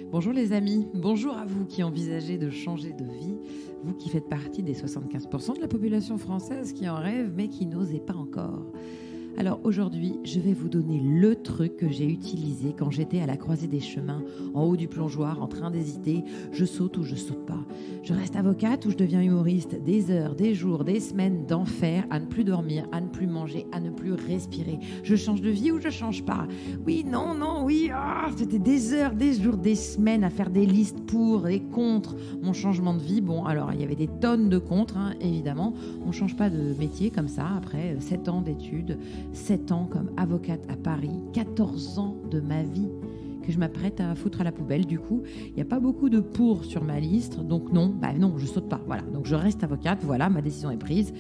Bonjour les amis, bonjour à vous qui envisagez de changer de vie, vous qui faites partie des 75% de la population française qui en rêve mais qui n'osait pas encore. Alors aujourd'hui, je vais vous donner le truc que j'ai utilisé quand j'étais à la croisée des chemins, en haut du plongeoir, en train d'hésiter, je saute ou je saute pas. Je reste avocate ou je deviens humoriste, des heures, des jours, des semaines d'enfer à ne plus dormir, à ne plus manger, à ne plus respirer. Je change de vie ou je change pas. Oui, non, oui, c'était des heures, des jours, des semaines à faire des listes pour et contre mon changement de vie. Bon, alors il y avait des tonnes de contre, évidemment. On change pas de métier comme ça après 7 ans d'études. 7 ans comme avocate à Paris, 14 ans de ma vie que je m'apprête à foutre à la poubelle. Du coup, il n'y a pas beaucoup de pour sur ma liste, donc non, je saute pas. Voilà, donc je reste avocate, voilà, ma décision est prise.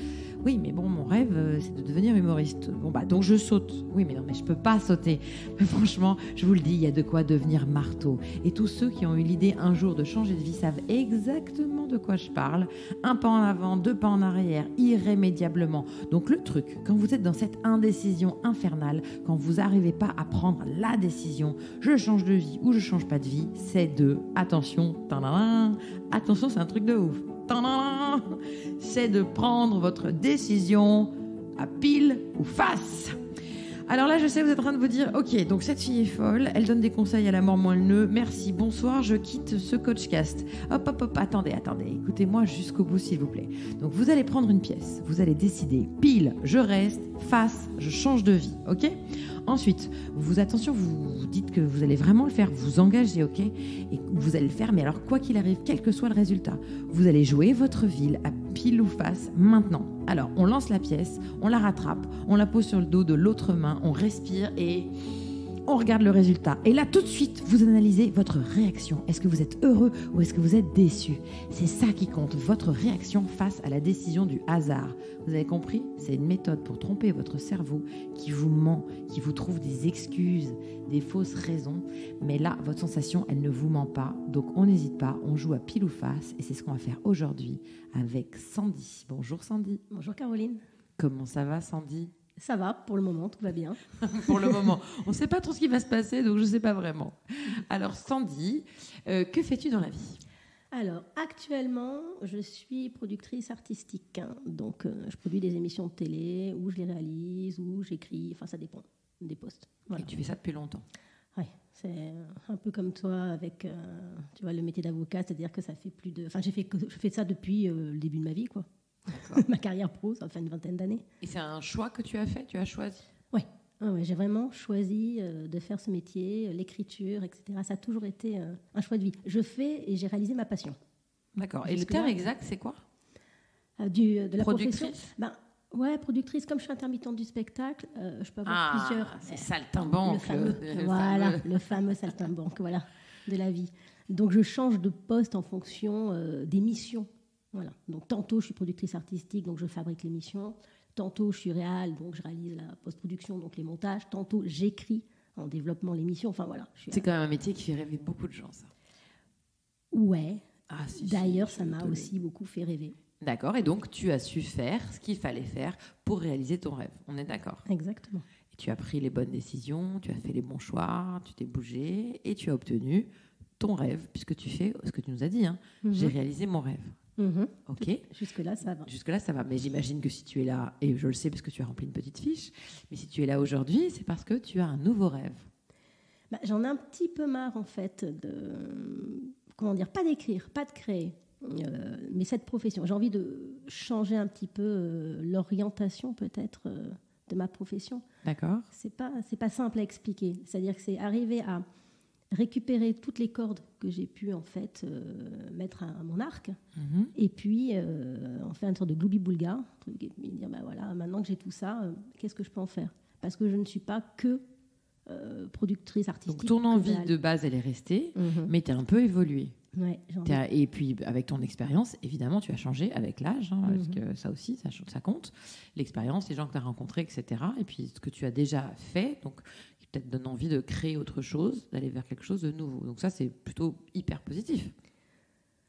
Oui, mais bon, mon rêve, c'est de devenir humoriste. Donc je saute. Oui, mais non, mais je peux pas sauter. Mais franchement, je vous le dis, il y a de quoi devenir marteau. Et tous ceux qui ont eu l'idée un jour de changer de vie savent exactement de quoi je parle. Un pas en avant, 2 pas en arrière, irrémédiablement. Donc le truc, quand vous êtes dans cette indécision infernale, quand vous n'arrivez pas à prendre la décision, je change de vie ou je change pas de vie, c'est attention, attention, c'est un truc de ouf. C'est de prendre votre décision à pile ou face. Alors là, je sais, vous êtes en train de vous dire, ok, donc cette fille est folle, elle donne des conseils à la mort moins le nœud, merci, bonsoir, je quitte ce coachcast. Hop, attendez, écoutez-moi jusqu'au bout s'il vous plaît. Donc vous allez prendre une pièce, vous allez décider, pile, je reste, face, je change de vie, ok ? Ensuite, attention, vous dites que vous allez vraiment le faire, vous engagez, ok ? Et vous allez le faire, mais alors quoi qu'il arrive, quel que soit le résultat, vous allez jouer votre ville à pile ou face maintenant. Alors, on lance la pièce, on la rattrape, on la pose sur le dos de l'autre main, on respire et on regarde le résultat. Et là, tout de suite, vous analysez votre réaction. Est-ce que vous êtes heureux ou est-ce que vous êtes déçu ? C'est ça qui compte, votre réaction face à la décision du hasard. Vous avez compris ? C'est une méthode pour tromper votre cerveau qui vous ment, qui vous trouve des excuses, des fausses raisons. Mais là, votre sensation, elle ne vous ment pas. Donc, on n'hésite pas, on joue à pile ou face. Et c'est ce qu'on va faire aujourd'hui avec Sandy. Bonjour Sandy. Bonjour Caroline. Comment ça va Sandy ? Ça va, pour le moment, tout va bien. Pour le moment. On ne sait pas trop ce qui va se passer, donc je ne sais pas vraiment. Alors, Sandy, que fais-tu dans la vie ? Alors, actuellement, je suis productrice artistique. Donc, je produis des émissions de télé, où je les réalise, où j'écris. Enfin, ça dépend des postes. Voilà. Et tu fais ça depuis longtemps ? Oui, c'est un peu comme toi avec tu vois, le métier d'avocat. C'est-à-dire que ça fait plus de... Enfin, je fais ça depuis le début de ma vie, quoi. Ma carrière pro, ça fait une 20aine d'années. Et c'est un choix que tu as fait ? Tu as choisi ? Oui, j'ai vraiment choisi de faire ce métier, l'écriture, etc. Ça a toujours été un choix de vie. Je fais et j'ai réalisé ma passion. D'accord. Et le terme exact, c'est quoi ? De la productrice ? profession. Ouais, productrice. Comme je suis intermittente du spectacle, je peux avoir plusieurs... c'est saltimbanque. Le fameux saltimbanque, voilà, de la vie. Donc, je change de poste en fonction des missions. Voilà. Donc, tantôt, je suis productrice artistique, donc je fabrique l'émission. Tantôt, je suis réal, donc je réalise la post-production, donc les montages. Tantôt, j'écris en développement l'émission. Enfin, voilà. C'est quand même un métier qui fait rêver beaucoup de gens, ça. Ouais. Si, d'ailleurs, ça m'a aussi beaucoup fait rêver. D'accord. Et donc, tu as su faire ce qu'il fallait faire pour réaliser ton rêve. On est d'accord ? Exactement. Et tu as pris les bonnes décisions, tu as fait les bons choix, tu t'es bougé et tu as obtenu ton rêve, puisque tu fais ce que tu nous as dit. J'ai réalisé mon rêve. Ok. Jusque-là, ça va. Jusque-là, ça va. Mais j'imagine que si tu es là, et je le sais parce que tu as rempli une petite fiche, mais si tu es là aujourd'hui, c'est parce que tu as un nouveau rêve. J'en ai un petit peu marre, en fait, pas d'écrire, pas de créer, mais cette profession. J'ai envie de changer un petit peu l'orientation, peut-être, de ma profession. D'accord. C'est pas simple à expliquer. C'est-à-dire que c'est arriver à récupérer toutes les cordes que j'ai pu en fait mettre à mon arc et puis en faire une sorte de gloubi-boulga et me dire voilà, maintenant que j'ai tout ça, qu'est-ce que je peux en faire, parce que je ne suis pas que productrice artistique. Donc ton envie de base elle est restée, mais tu as un peu évolué. Ouais, et puis avec ton expérience, évidemment tu as changé avec l'âge, parce que ça aussi ça compte, l'expérience, les gens que tu as rencontrés, etc. Et puis ce que tu as déjà fait, donc peut-être donne envie de créer autre chose, d'aller vers quelque chose de nouveau. Donc ça, c'est plutôt hyper positif.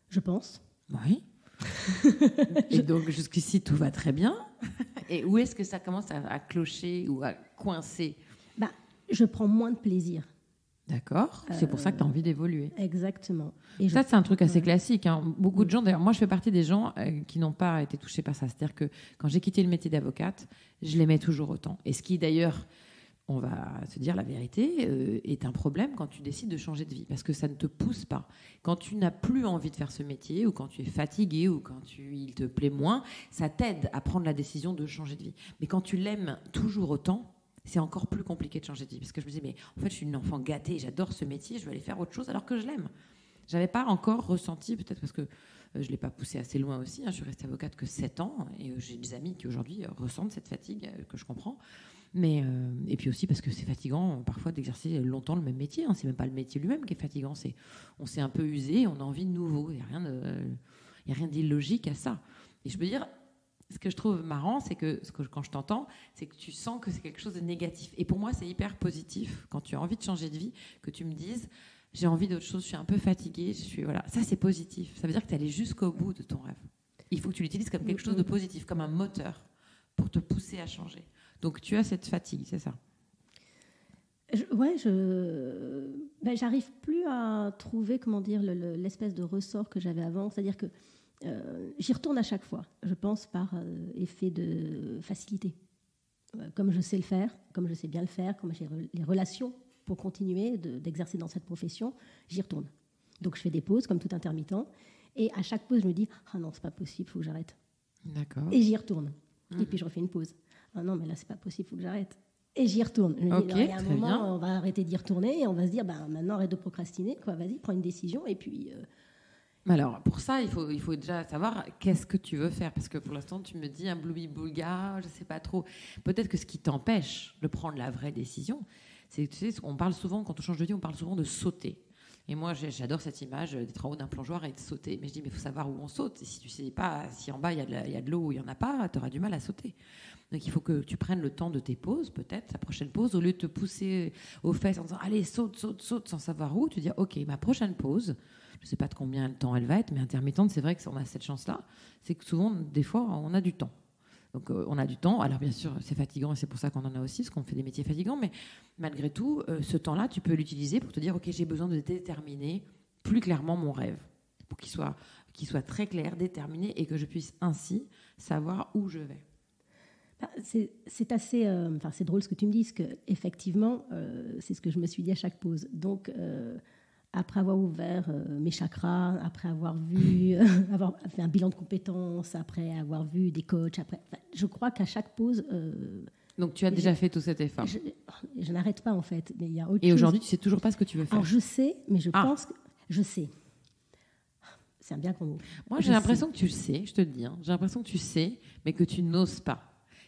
Je pense. Oui. Et donc, jusqu'ici, tout va très bien. Et où est-ce que ça commence à clocher ou à coincer ? Je prends moins de plaisir. D'accord. C'est pour ça que tu as envie d'évoluer. Exactement. Et ça, c'est un truc assez classique. Hein. Beaucoup de gens, d'ailleurs, moi, je fais partie des gens qui n'ont pas été touchés par ça. C'est-à-dire que quand j'ai quitté le métier d'avocate, je l'aimais toujours autant. Et ce qui, d'ailleurs, on va se dire la vérité, est un problème quand tu décides de changer de vie. Parce que ça ne te pousse pas. Quand tu n'as plus envie de faire ce métier, ou quand tu es fatigué, ou quand il te plaît moins, ça t'aide à prendre la décision de changer de vie. Mais quand tu l'aimes toujours autant, c'est encore plus compliqué de changer de vie. Parce que je me disais, mais en fait, je suis une enfant gâtée, j'adore ce métier, je vais aller faire autre chose alors que je l'aime. Je n'avais pas encore ressenti, peut-être parce que je ne l'ai pas poussé assez loin aussi, hein, je suis restée avocate que 7 ans, et j'ai des amis qui aujourd'hui ressentent cette fatigue, que je comprends. Mais, et puis aussi parce que c'est fatigant parfois d'exercer longtemps le même métier. Hein. C'est même pas le métier lui-même qui est fatigant. On s'est un peu usé, on a envie de nouveau. Il n'y a rien d'illogique à ça. Et je peux dire, ce que je trouve marrant, c'est que quand je t'entends, c'est que tu sens que c'est quelque chose de négatif. Et pour moi, c'est hyper positif quand tu as envie de changer de vie, que tu me dises, j'ai envie d'autre chose, je suis un peu fatiguée. Voilà. Ça, c'est positif. Ça veut dire que tu es allé jusqu'au bout de ton rêve. Il faut que tu l'utilises comme quelque chose de positif, comme un moteur pour te pousser à changer. Donc, tu as cette fatigue, c'est ça? J'arrive plus à trouver, comment dire, l'espèce de ressort que j'avais avant. C'est-à-dire que j'y retourne à chaque fois, je pense, par effet de facilité. Comme je sais le faire, comme je sais bien le faire, comme j'ai les relations pour continuer d'exercer dans cette profession, j'y retourne. Donc, je fais des pauses, comme tout intermittent. Et à chaque pause, je me dis, ah non, c'est pas possible, il faut que j'arrête. D'accord. Et j'y retourne. Et puis, je refais une pause. Ah non, mais là, c'est pas possible, il faut que j'arrête. Et j'y retourne. Je me dis, il y a un moment, bien. On va arrêter d'y retourner et on va se dire, maintenant, arrête de procrastiner. Quoi. Vas-y, prends une décision. Et puis. Alors, pour ça, il faut déjà savoir qu'est-ce que tu veux faire. Parce que pour l'instant, tu me dis un bloubi-boulga, je ne sais pas trop. Peut-être que ce qui t'empêche de prendre la vraie décision, c'est que tu sais, on parle souvent, quand on change de vie, on parle souvent de sauter. Et moi, j'adore cette image d'être en haut d'un plongeoir et de sauter. Mais je dis, mais il faut savoir où on saute. Et si tu ne sais pas si en bas, il y a de l'eau ou il n'y en a pas, tu auras du mal à sauter. Donc, il faut que tu prennes le temps de tes pauses, peut-être, ta prochaine pause, au lieu de te pousser aux fesses en disant, allez, saute, sans savoir où, tu dis, OK, ma prochaine pause, je ne sais pas de combien de temps elle va être, mais intermittente, c'est vrai qu'on a cette chance-là, c'est que souvent, des fois, on a du temps. Donc, on a du temps. Alors, bien sûr, c'est fatigant et c'est pour ça qu'on en a aussi, parce qu'on fait des métiers fatigants. Mais malgré tout, ce temps-là, tu peux l'utiliser pour te dire, OK, j'ai besoin de déterminer plus clairement mon rêve, pour qu'il soit très clair, déterminé, et que je puisse ainsi savoir où je vais. C'est assez... c'est drôle ce que tu me dis, parce qu'effectivement, c'est ce que je me suis dit à chaque pause. Donc, après avoir ouvert mes chakras, après avoir avoir fait un bilan de compétences, après avoir vu des coachs, je crois qu'à chaque pause... Donc, tu as déjà fait tout cet effort. Je n'arrête pas, en fait. Mais il y a autre Et chose. aujourd'hui, tu ne sais toujours pas ce que tu veux faire. Alors, je sais, mais je pense que... Je sais. C'est un bien grand mot. Moi, j'ai l'impression que tu le sais, je te le dis. Hein. J'ai l'impression que tu sais, mais que tu n'oses pas.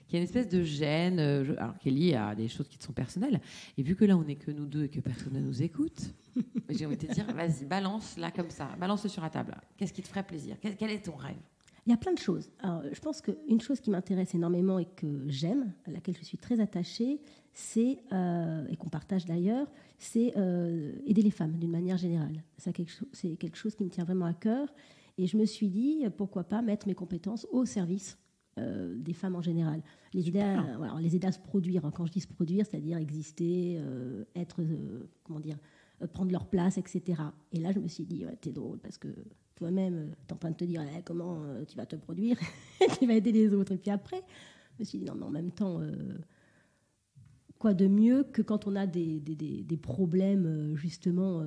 Qu'il y a une espèce de gêne, alors qui est liée à des choses qui te sont personnelles. Et vu que là, on n'est que nous deux et que personne ne nous écoute, j'ai envie de te dire, vas-y, balance là comme ça, balance-le sur la table. Qu'est-ce qui te ferait plaisir? Quel est ton rêve? Il y a plein de choses. Alors, je pense qu'une chose qui m'intéresse énormément et que j'aime, à laquelle je suis très attachée, c'est, et qu'on partage d'ailleurs, c'est aider les femmes d'une manière générale. C'est quelque chose qui me tient vraiment à cœur. Et je me suis dit, pourquoi pas mettre mes compétences au service des femmes en général. Les aider à se produire. Quand je dis se produire, c'est-à-dire exister, être, prendre leur place, etc. Et là, je me suis dit, t'es drôle, parce que toi-même, t'es en train de te dire comment tu vas te produire et tu vas aider les autres. Et puis après, je me suis dit, non, mais en même temps, quoi de mieux que quand on a des problèmes, justement,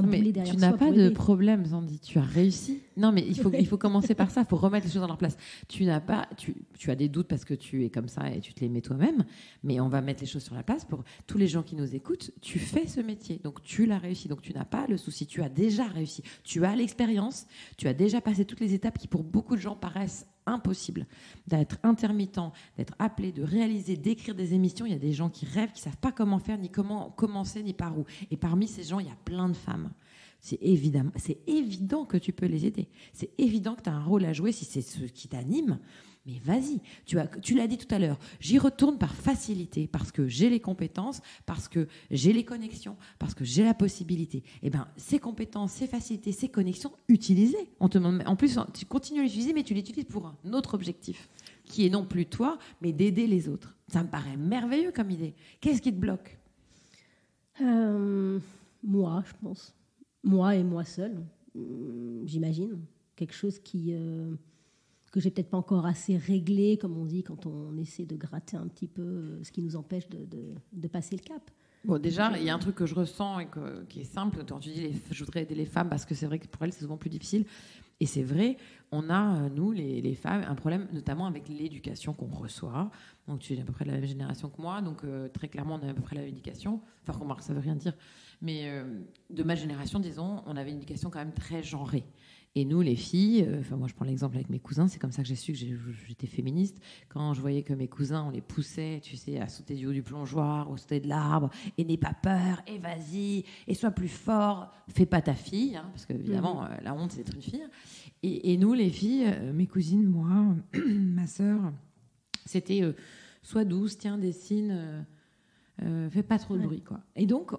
mais tu n'as pas de problème, Zandy. Tu as réussi. Non, mais il faut commencer par ça. Il faut remettre les choses dans leur place. Tu as des doutes parce que tu es comme ça et tu te les mets toi-même. Mais on va mettre les choses sur la place pour tous les gens qui nous écoutent. Tu fais ce métier, donc tu l'as réussi. Donc tu n'as pas le souci. Tu as déjà réussi. Tu as l'expérience. Tu as déjà passé toutes les étapes qui, pour beaucoup de gens, paraissent impossible, d'être intermittent, d'être appelé, de réaliser, d'écrire des émissions. Il y a des gens qui rêvent, qui ne savent pas comment faire, ni comment commencer, ni par où. Et parmi ces gens, il y a plein de femmes. C'est évident que tu peux les aider. C'est évident que tu as un rôle à jouer si c'est ce qui t'anime. Mais vas-y, tu l'as dit tout à l'heure, j'y retourne par facilité, parce que j'ai les compétences, parce que j'ai les connexions, parce que j'ai la possibilité. Eh bien, ces compétences, ces facilités, ces connexions, utilisez. On te demande, en plus, tu continues à l'utiliser, mais tu l'utilises pour un autre objectif, qui est non plus toi, mais d'aider les autres. Ça me paraît merveilleux comme idée. Qu'est-ce qui te bloque ? moi, je pense. Moi et moi seule, j'imagine. Quelque chose que j'ai peut-être pas encore assez réglé, comme on dit, quand on essaie de gratter un petit peu ce qui nous empêche de passer le cap. Bon, déjà, il y a un truc que je ressens et qui est simple. Quand tu dis je voudrais aider les femmes, parce que c'est vrai que pour elles, c'est souvent plus difficile. Et c'est vrai, on a, nous, les femmes, un problème notamment avec l'éducation qu'on reçoit. Donc, tu es à peu près de la même génération que moi. Donc, très clairement, on a à peu près la même éducation. Enfin, remarque, ça ne veut rien dire. Mais de ma génération, disons, on avait une éducation quand même très genrée. Et nous, les filles, moi je prends l'exemple avec mes cousins, c'est comme ça que j'ai su que j'étais féministe. Quand je voyais que mes cousins, on les poussait, tu sais, à sauter du haut du plongeoir, ou sauter de l'arbre, et n'aie pas peur, et vas-y, et sois plus fort, fais pas ta fille, hein, parce qu'évidemment, la honte, c'est d'être une fille. Et nous, les filles, mes cousines, moi, ma sœur, c'était sois douce, tiens, dessine, fais pas trop de bruit, quoi. Et donc,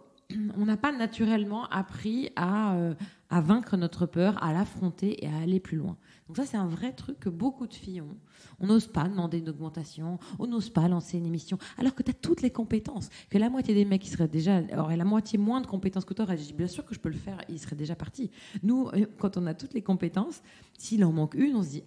on n'a pas naturellement appris à vaincre notre peur, à l'affronter et à aller plus loin. Donc ça, c'est un vrai truc que beaucoup de filles ont. On n'ose pas demander une augmentation, on n'ose pas lancer une émission, alors que tu as toutes les compétences. Que la moitié des mecs qui auraient la moitié moins de compétences que toi, auraient dit bien sûr que je peux le faire, ils seraient déjà partis. Nous, quand on a toutes les compétences, s'il en manque une, on se dit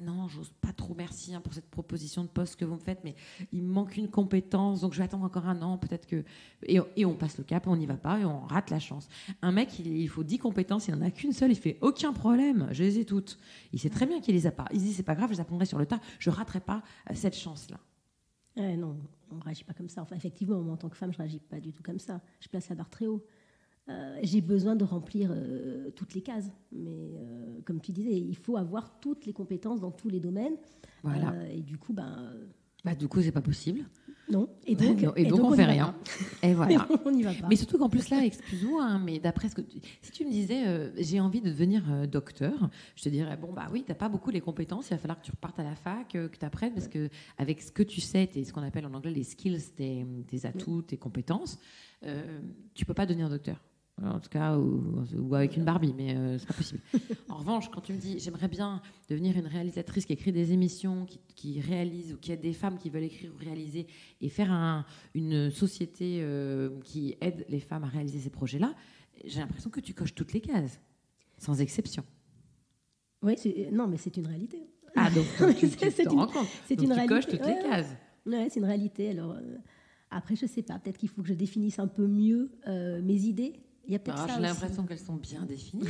non, j'ose pas trop, merci pour cette proposition de poste que vous me faites, mais il me manque une compétence, donc je vais attendre encore un an, peut-être que... Et on passe le cap, on n'y va pas, et on rate la chance. Un mec, il faut 10 compétences, il n'en a qu'une seule, il fait aucun problème, je les ai toutes. Il sait très bien qu'il les a pas. Il se dit, c'est pas grave, je les apprendrai sur le tas, je raterai pas cette chance-là. Non, on ne réagit pas comme ça. Enfin, effectivement, moi, en tant que femme, je ne réagis pas du tout comme ça. Je place la barre très haut. J'ai besoin de remplir toutes les cases. Mais comme tu disais, il faut avoir toutes les compétences dans tous les domaines. Voilà. Et du coup, du coup, c'est pas possible. Non. Et donc on fait rien. Et voilà. On n'y va pas. Mais surtout qu'en plus là, excuse-moi, hein, mais d'après ce que si tu me disais, j'ai envie de devenir docteur, je te dirais oui, t'as pas beaucoup les compétences, il va falloir que tu repartes à la fac, que tu apprennes, parce que avec ce que tu sais, ce qu'on appelle en anglais les skills, tes atouts, tes compétences, tu peux pas devenir docteur. En tout cas, ou avec une Barbie, mais c'est pas possible. En revanche, quand tu me dis j'aimerais bien devenir une réalisatrice qui écrit des émissions, qui réalise, ou qui aide des femmes qui veulent écrire ou réaliser, et faire une société qui aide les femmes à réaliser ces projets-là, j'ai l'impression que tu coches toutes les cases, sans exception. Oui, mais c'est une réalité. Ah, donc tu te rends compte. C'est une réalité. Tu coches toutes les cases. Oui, c'est une réalité. Alors, après, je sais pas, peut-être qu'il faut que je définisse un peu mieux mes idées. Il y a peut-être ça j'ai aussi. l'impression qu'elles sont bien définies.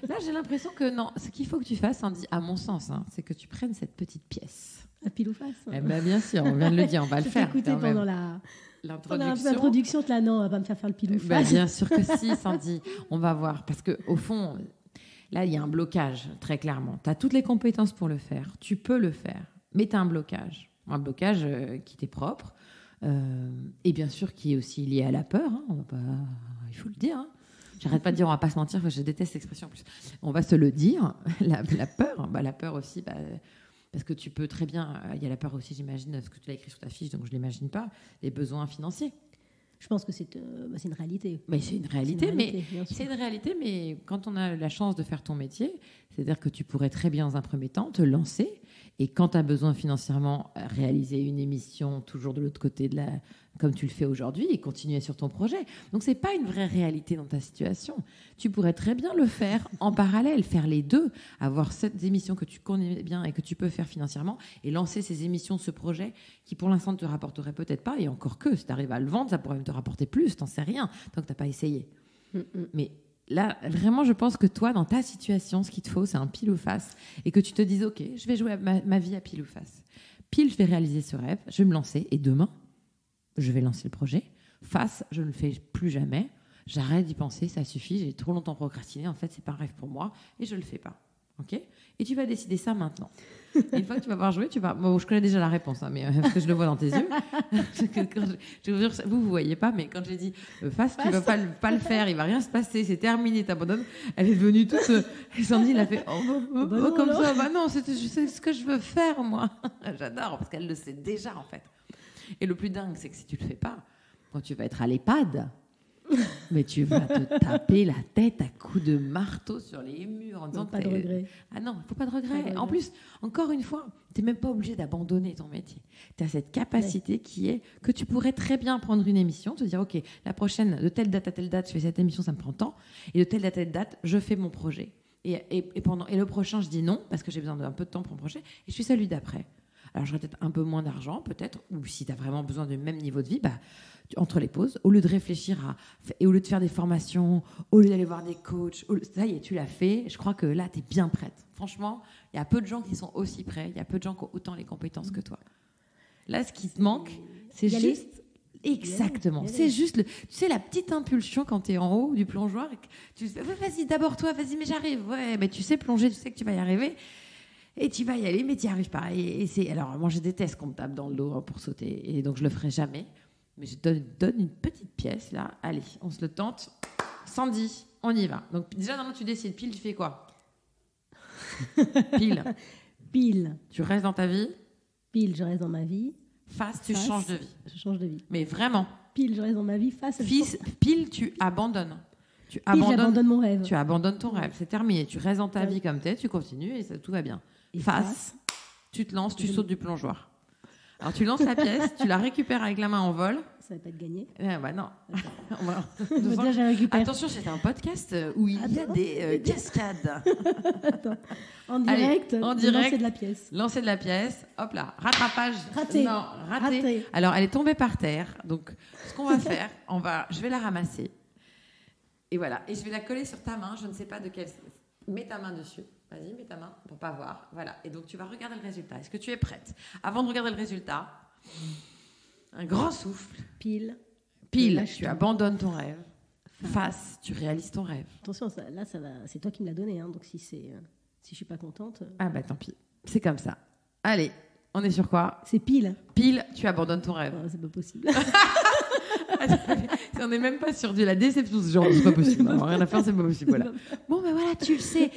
Là, j'ai l'impression que non. Ce qu'il faut que tu fasses, à mon sens, c'est que tu prennes cette petite pièce. À pile ou face. Bien sûr, on vient de le dire, on va le faire. Écoutez, pendant l'introduction, là, non, on va pas me faire le pile ou face. Bien sûr que si, Sandy. On va voir. Parce qu'au fond, là, il y a un blocage, très clairement. Tu as toutes les compétences pour le faire. Tu peux le faire. Mais tu as un blocage. Un blocage qui t'est propre. Et bien sûr qui est aussi lié à la peur, hein. Il faut le dire, hein. J'arrête pas de dire on va pas se mentir, je déteste cette expression en plus, on va se le dire, la peur, la peur aussi, parce que tu peux très bien, il y a la peur aussi, j'imagine, ce que tu l'as écrit sur ta fiche, donc je l'imagine pas, les besoins financiers. Je pense que c'est une réalité. Mais c'est une réalité, mais quand on a la chance de faire ton métier, c'est-à-dire que tu pourrais très bien, dans un premier temps, te lancer, et quand tu as besoin financièrement, réaliser une émission toujours de l'autre côté comme tu le fais aujourd'hui, et continuer sur ton projet. Donc, ce n'est pas une vraie réalité dans ta situation. Tu pourrais très bien le faire en parallèle, faire les deux, avoir cette émission que tu connais bien et que tu peux faire financièrement, et lancer ces émissions, ce projet, qui pour l'instant ne te rapporterait peut-être pas, et encore que, si tu arrives à le vendre, ça pourrait même te rapporter plus, t'en sais rien, tant que tu n'as pas essayé. Mais là, vraiment, je pense que toi, dans ta situation, ce qu'il te faut, c'est un pile ou face, et que tu te dises, OK, je vais jouer ma vie à pile ou face. Pile, je vais réaliser ce rêve, je vais me lancer, et demain, je vais lancer le projet. Face, je ne le fais plus jamais. J'arrête d'y penser, ça suffit, j'ai trop longtemps procrastiné, en fait, c'est pas un rêve pour moi, et je le fais pas. OK ? Et tu vas décider ça maintenant. Et une fois que tu vas avoir joué, je connais déjà la réponse, hein, mais parce que je le vois dans tes yeux. Vous voyez pas, mais quand j'ai dit face, tu vas pas le faire, il va rien se passer, c'est terminé, t'abandonnes. Elle est devenue toute. Sandy, il a fait comme ça. Non, je sais ce que je veux faire, moi. J'adore parce qu'elle le sait déjà en fait. Et le plus dingue, c'est que si tu le fais pas, quand tu vas être à l'EHPAD. Mais tu vas te taper la tête à coups de marteau sur les murs en disant... Pas de regret. Ah non, il ne faut pas de regret. En plus, encore une fois, tu n'es même pas obligé d'abandonner ton métier. Tu as cette capacité qui est que tu pourrais très bien prendre une émission, te dire, OK, la prochaine, de telle date à telle date, je fais cette émission, ça me prend tant. Et de telle date à telle date, je fais mon projet. Et le prochain, je dis non, parce que j'ai besoin d'un peu de temps pour mon projet. Et je fais celui d'après. Alors, j'aurais peut-être un peu moins d'argent, peut-être. Ou si tu as vraiment besoin du même niveau de vie, entre les pauses, au lieu de réfléchir et au lieu de faire des formations, au lieu d'aller voir des coachs, ça y est, tu l'as fait. Je crois que là, tu es bien prête. Franchement, il y a peu de gens qui sont aussi prêts. Il y a peu de gens qui ont autant les compétences que toi. Là, ce qui te manque, c'est juste... Exactement. C'est juste, tu sais, la petite impulsion quand tu es en haut du plongeoir. Et que tu dis, vas-y, d'abord toi, vas-y, mais j'arrive. Ouais, mais tu sais plonger, tu sais que tu vas y arriver. Et tu vas y aller, mais tu n'y arrives pas. Alors, moi, je déteste qu'on me tape dans le dos pour sauter. Et donc, je le ferai jamais. Mais je te donne une petite pièce, là. Allez, on se le tente. Sandy, on y va. Donc, déjà, maintenant, tu décides. Pile, tu fais quoi? Pile. Pile. Tu restes dans ta vie? Pile, je reste dans ma vie. Face, tu changes de vie. Je change de vie. Mais vraiment. Pile, je reste dans ma vie. Face, pile, tu abandonnes. J'abandonne mon rêve. Tu abandonnes ton rêve. C'est terminé. Tu restes dans ta vie comme t'es, tu continues et tout va bien. Et face, tu te lances, tu sautes du plongeoir. Alors, tu lances la pièce, tu la récupères avec la main en vol. Ça va pas être gagné. Non. Déjà, j'ai récupéré. Attention, c'est un podcast où il y a des cascades. Attends. En direct, lancer de la pièce. Lancer de la pièce. Hop là. Rattrapage. Raté. Non, raté. Alors, elle est tombée par terre. Donc, ce qu'on va faire, je vais la ramasser. Et voilà. Et je vais la coller sur ta main. Je ne sais pas de quelle... Mets ta main dessus. Vas-y, mets ta main pour pas voir. Voilà. Et donc, tu vas regarder le résultat. Est-ce que tu es prête? Avant de regarder le résultat, un grand souffle. Pile. Tu abandonnes ton rêve. Face, tu réalises ton rêve. Attention, ça va. C'est toi qui me l'as donné. Hein, donc, si je suis pas contente... Ah bah tant pis. C'est comme ça. Allez, on est sur quoi? C'est pile. Pile, tu abandonnes ton rêve. Oh, c'est pas possible. On n'est même pas sur de la déception, ce genre, c'est pas possible. Non, rien à faire, c'est pas possible. Voilà. Bon, ben voilà, tu le sais.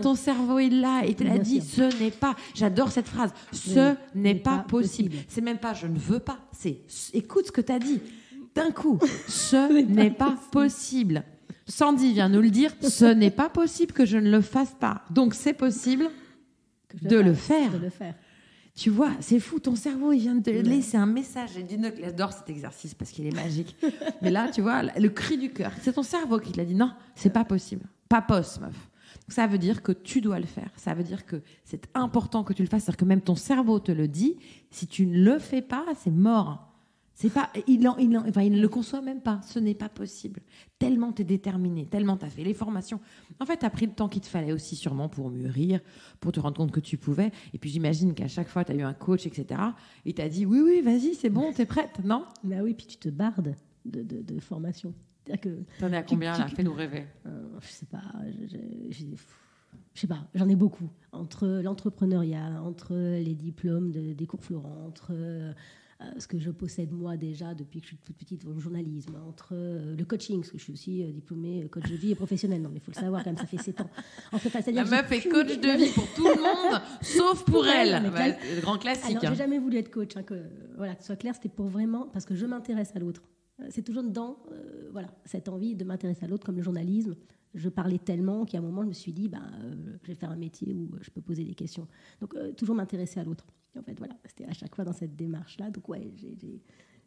Ton cerveau est là et tu l'as dit. Ce n'est pas. J'adore cette phrase. Ce n'est pas possible. C'est même pas je ne veux pas. C'est écoute ce que tu as dit. D'un coup, ce n'est pas possible. Sandy vient nous le dire. Ce n'est pas possible que je ne le fasse pas. Donc c'est possible de le faire. Tu vois, c'est fou, ton cerveau, il vient de te laisser un message. J'adore cet exercice parce qu'il est magique. Mais là, tu vois, le cri du cœur, c'est ton cerveau qui te l'a dit. Non, c'est pas possible. Pas posse, meuf. Donc, ça veut dire que tu dois le faire. Ça veut dire que c'est important que tu le fasses. C'est-à-dire que même ton cerveau te le dit. Si tu ne le fais pas, c'est mort. C'est pas, il ne le conçoit même pas. Ce n'est pas possible. Tellement tu es déterminé, tellement tu as fait les formations. En fait, tu as pris le temps qu'il te fallait aussi sûrement pour mûrir, pour te rendre compte que tu pouvais. Et puis j'imagine qu'à chaque fois, tu as eu un coach, etc. Et tu as dit, oui, vas-y, c'est bon, tu es prête, non? Bah oui, puis tu te bardes de formation. T'en es à combien là? Fais-nous rêver. Je sais pas. Je sais pas, j'en ai beaucoup. Entre l'entrepreneuriat, entre les diplômes des cours Florent, entre... ce que je possède moi déjà depuis que je suis toute petite au journalisme, entre le coaching, parce que je suis aussi diplômée coach de vie et professionnelle. Non, mais il faut le savoir quand même, ça fait 7 ans. La meuf est coach de vie pour tout le monde, sauf pour elle. Le grand classique. Alors, j'ai jamais voulu être coach, que ce soit clair, c'était pour vraiment, parce que je m'intéresse à l'autre. C'est toujours dans cette envie de m'intéresser à l'autre, comme le journalisme. Je parlais tellement qu'à un moment, je me suis dit, je vais faire un métier où je peux poser des questions. Donc, toujours m'intéresser à l'autre. En fait, voilà, c'était à chaque fois dans cette démarche-là. Donc, ouais,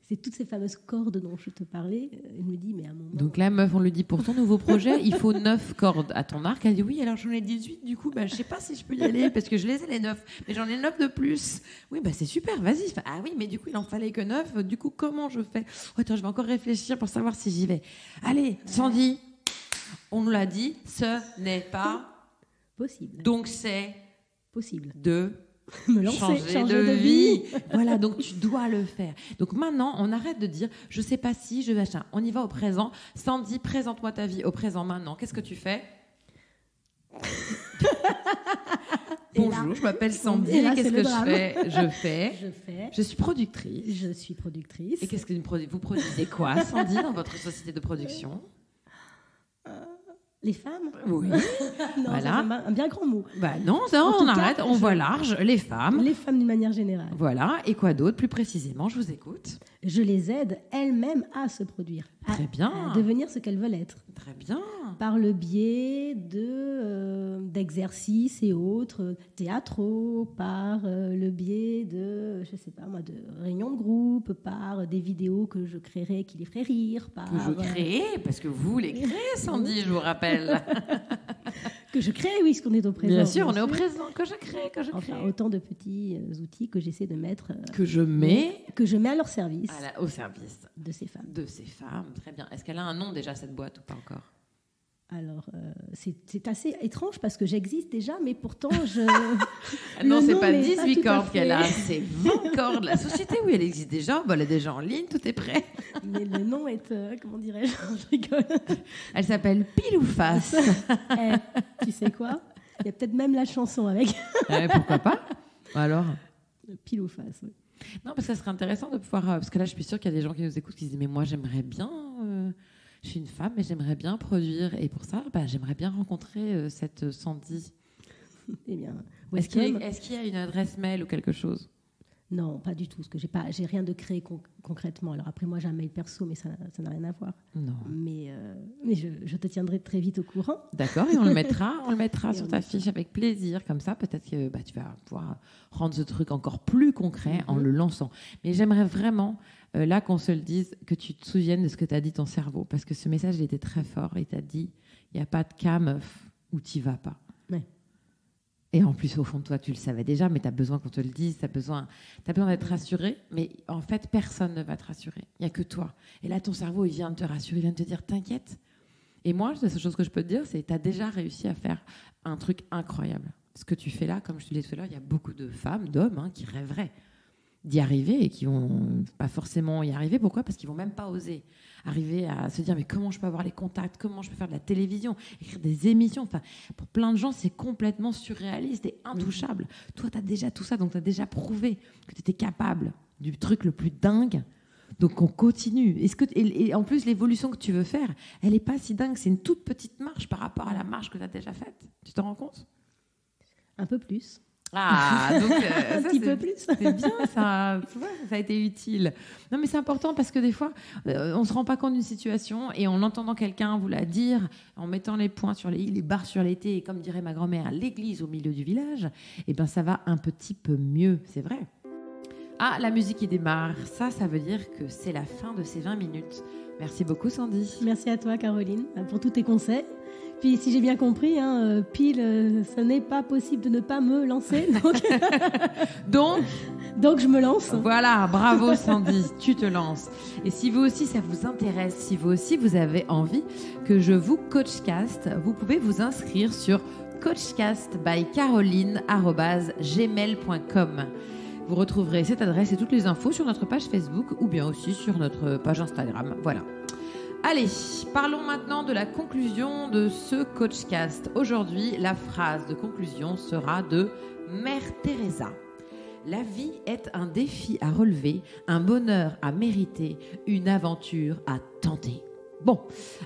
c'est toutes ces fameuses cordes dont je te parlais. Elle me dit, mais à un moment... Donc là, meuf, on lui dit, pour ton nouveau projet, il faut 9 cordes à ton arc. Elle dit, oui, alors j'en ai 18, du coup, je sais pas si je peux y aller, parce que je les ai les 9, mais j'en ai 9 de plus. Oui, c'est super, vas-y. Ah oui, mais du coup, il en fallait que 9. Du coup, comment je fais? Attends, je vais encore réfléchir pour savoir si j'y vais. Allez, Sandy, on nous l'a dit, ce n'est pas... possible. Donc c'est... possible. De... me lancer, changer de vie. Voilà, donc tu dois le faire. Donc maintenant, on arrête de dire je sais pas si je vais acheter. On y va au présent. Sandy, présente-moi ta vie au présent maintenant. Qu'est-ce que tu fais? Bonjour, je m'appelle Sandy. Qu'est-ce que je fais? Je suis productrice. Et qu'est-ce que vous produisez quoi, Sandy, dans votre société de production? Les femmes? Oui. Non, Voilà. c'est un bien grand mot. Bah non, on arrête, on voit large. Les femmes. Les femmes d'une manière générale. Voilà. Et quoi d'autre, plus précisément? Je vous écoute. Je les aide elles-mêmes à se produire. Très bien. À devenir ce qu'elles veulent être. Très bien. Par le biais d'exercices et autres théâtraux, par le biais de, je sais pas moi, de réunions de groupe, par des vidéos que je créerai qui les feraient rire. Par, Que je crée, parce que vous les créez, Sandy, je vous rappelle. Que je crée, oui, parce qu'on est au présent. Bien sûr, on est au présent. Que je crée. Enfin, autant de petits outils que j'essaie de mettre... que je mets à leur service. au service de ces femmes. De ces femmes, très bien. Est-ce qu'elle a un nom déjà, cette boîte, ou pas encore? Alors, c'est assez étrange parce que j'existe déjà, mais pourtant, non, c'est pas 18 cordes qu'elle a, c'est 20 cordes. La société, oui, elle existe déjà. Elle est déjà en ligne, tout est prêt. Mais le nom est, comment dirais-je? Je rigole. Elle s'appelle Pile ou Face. Tu sais quoi? Il y a peut-être même la chanson avec. Pourquoi pas? Alors? Pile ou Face, oui. Non, parce que ça serait intéressant de pouvoir... parce que là, je suis sûre qu'il y a des gens qui nous écoutent qui se disent « Mais moi, j'aimerais bien... je suis une femme, mais j'aimerais bien produire. » Et pour ça, j'aimerais bien rencontrer cette Sandy. Eh bien, est-ce qu'il y a une adresse mail ou quelque chose? Non, pas du tout. Parce que j'ai rien de créé concrètement. Alors après, moi, j'ai un mail perso, mais ça n'a rien à voir. Non. Mais je te tiendrai très vite au courant. D'accord, et on le mettra sur ta fiche avec plaisir. Comme ça, peut-être que tu vas pouvoir rendre ce truc encore plus concret en le lançant. Mais j'aimerais vraiment, là, qu'on se le dise, que tu te souviennes de ce que t'a dit ton cerveau. Parce que ce message, il était très fort. Il t'a dit, il n'y a pas de cas, meuf, où tu vas pas. Ouais. Et en plus, au fond de toi, tu le savais déjà, mais tu as besoin qu'on te le dise, tu as besoin d'être rassuré. Mais en fait, personne ne va te rassurer. Il n'y a que toi. Et là, ton cerveau, il vient de te rassurer, il vient de te dire, t'inquiète. Et moi, la seule chose que je peux te dire, c'est que tu as déjà réussi à faire un truc incroyable. Ce que tu fais là, comme je te l'ai dit tout à l'heure, il y a beaucoup de femmes, d'hommes qui rêveraient d'y arriver et qui vont pas forcément y arriver. Pourquoi? Parce qu'ils vont même pas oser arriver à se dire mais comment je peux avoir les contacts, comment je peux faire de la télévision, écrire des émissions. Enfin, pour plein de gens, c'est complètement surréaliste et intouchable. Toi, tu as déjà tout ça, donc tu as déjà prouvé que tu étais capable du truc le plus dingue. Donc on continue. Et en plus, l'évolution que tu veux faire, elle n'est pas si dingue. C'est une toute petite marche par rapport à la marche que tu as déjà faite. Tu te rends compte? Un peu plus. Ah, donc un petit peu plus. C'est bien, ça, tu vois, ça a été utile. Non, mais c'est important parce que des fois, on ne se rend pas compte d'une situation et en entendant quelqu'un vous la dire, en mettant les points sur les barres sur les T, et comme dirait ma grand-mère, l'église au milieu du village, eh ben, ça va un petit peu mieux, c'est vrai. Ah, la musique qui démarre, ça veut dire que c'est la fin de ces 20 minutes. Merci beaucoup, Sandy. Merci à toi, Caroline, pour tous tes conseils. Puis, si j'ai bien compris, pile, ce n'est pas possible de ne pas me lancer. Donc, je me lance. Voilà, bravo Sandy, tu te lances. Et si vous aussi, ça vous intéresse, si vous aussi, vous avez envie que je vous coachcast, vous pouvez vous inscrire sur coachcastbycaroline@gmail.com. Vous retrouverez cette adresse et toutes les infos sur notre page Facebook ou bien aussi sur notre page Instagram. Voilà. Allez, parlons maintenant de la conclusion de ce coachcast. Aujourd'hui, la phrase de conclusion sera de Mère Teresa. La vie est un défi à relever, un bonheur à mériter, une aventure à tenter. Bon,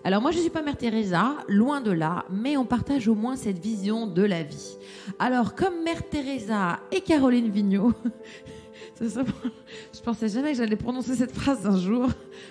alors moi je ne suis pas Mère Teresa, loin de là, mais on partage au moins cette vision de la vie. Alors comme Mère Teresa et Caroline Vigneault, je pensais jamais que j'allais prononcer cette phrase un jour.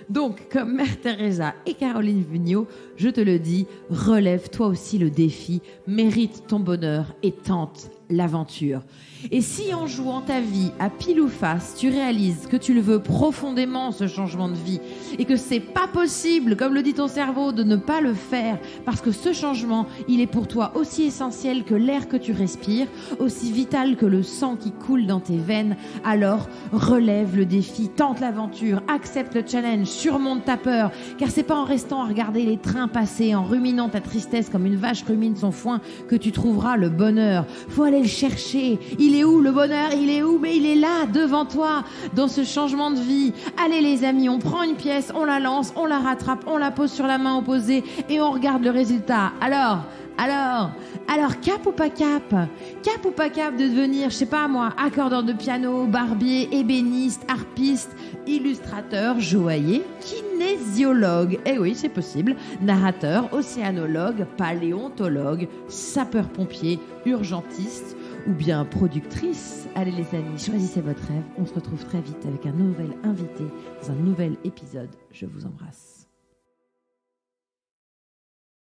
Donc, comme Mère Teresa et Caroline Vigneault, je te le dis, relève toi aussi le défi, mérite ton bonheur et tente l'aventure. Et si en jouant ta vie à pile ou face, tu réalises que tu le veux profondément, ce changement de vie, et que c'est pas possible, comme le dit ton cerveau, de ne pas le faire, parce que ce changement, il est pour toi aussi essentiel que l'air que tu respires, aussi vital que le sang qui coule dans tes veines, alors relève le défi, tente l'aventure, accepte le challenge, surmonte ta peur, car c'est pas en restant à regarder les trains passer, en ruminant ta tristesse comme une vache rumine son foin, que tu trouveras le bonheur. Faut aller le chercher. Il est où le bonheur? Il est où? Mais il est là, devant toi, dans ce changement de vie. Allez les amis, on prend une pièce, on la lance, on la rattrape, on la pose sur la main opposée et on regarde le résultat. Alors, Alors, cap ou pas cap? Cap ou pas cap de devenir, je sais pas moi, accordeur de piano, barbier, ébéniste, harpiste, illustrateur, joaillier, kinésiologue, eh oui, c'est possible, narrateur, océanologue, paléontologue, sapeur-pompier, urgentiste ou bien productrice. Allez les amis, choisissez votre rêve. On se retrouve très vite avec un nouvel invité dans un nouvel épisode. Je vous embrasse.